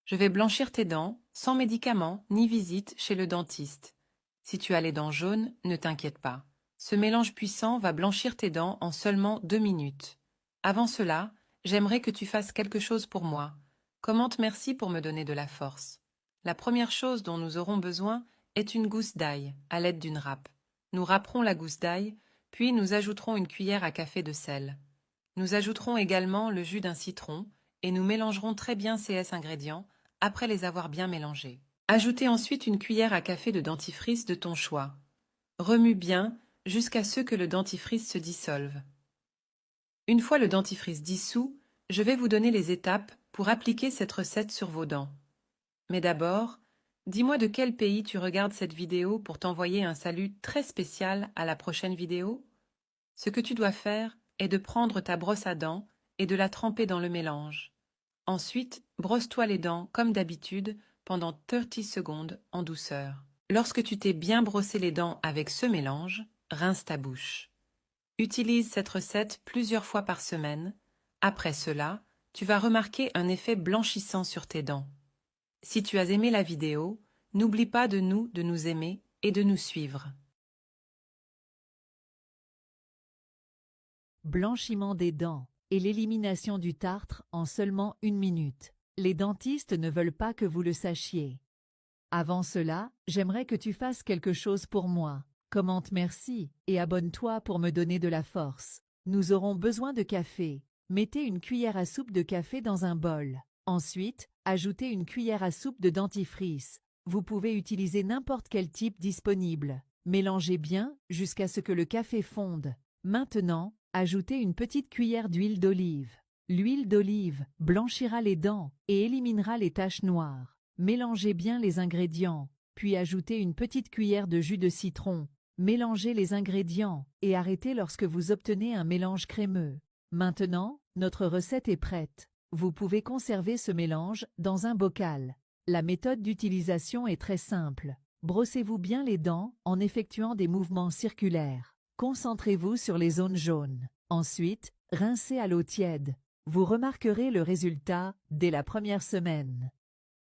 Je vais blanchir tes dents, sans médicaments ni visite chez le dentiste. Si tu as les dents jaunes, ne t'inquiète pas. Ce mélange puissant va blanchir tes dents en seulement 2 minutes. Avant cela, j'aimerais que tu fasses quelque chose pour moi. Commente merci pour me donner de la force. La première chose dont nous aurons besoin est une gousse d'ail, à l'aide d'une râpe. Nous râperons la gousse d'ail, puis nous ajouterons une cuillère à café de sel. Nous ajouterons également le jus d'un citron et nous mélangerons très bien ces ingrédients après les avoir bien mélangés. Ajoutez ensuite une cuillère à café de dentifrice de ton choix. Remue bien jusqu'à ce que le dentifrice se dissolve. Une fois le dentifrice dissous, je vais vous donner les étapes pour appliquer cette recette sur vos dents. Mais d'abord, dis-moi de quel pays tu regardes cette vidéo pour t'envoyer un salut très spécial à la prochaine vidéo. Ce que tu dois faire est de prendre ta brosse à dents et de la tremper dans le mélange. Ensuite, brosse-toi les dents comme d'habitude pendant 30 secondes en douceur. Lorsque tu t'es bien brossé les dents avec ce mélange, rince ta bouche. Utilise cette recette plusieurs fois par semaine. Après cela, tu vas remarquer un effet blanchissant sur tes dents. Si tu as aimé la vidéo, n'oublie pas de nous aimer et de nous suivre. Blanchiment des dents et l'élimination du tartre en seulement 1 minute. Les dentistes ne veulent pas que vous le sachiez. Avant cela, j'aimerais que tu fasses quelque chose pour moi. Commente merci et abonne-toi pour me donner de la force. Nous aurons besoin de café. Mettez une cuillère à soupe de café dans un bol. Ensuite, ajoutez une cuillère à soupe de dentifrice. Vous pouvez utiliser n'importe quel type disponible. Mélangez bien jusqu'à ce que le café fonde. Maintenant, ajoutez une petite cuillère d'huile d'olive. L'huile d'olive blanchira les dents et éliminera les taches noires. Mélangez bien les ingrédients, puis ajoutez une petite cuillère de jus de citron. Mélangez les ingrédients et arrêtez lorsque vous obtenez un mélange crémeux. Maintenant, notre recette est prête. Vous pouvez conserver ce mélange dans un bocal. La méthode d'utilisation est très simple. Brossez-vous bien les dents en effectuant des mouvements circulaires. Concentrez-vous sur les zones jaunes. Ensuite, rincez à l'eau tiède. Vous remarquerez le résultat dès la première semaine.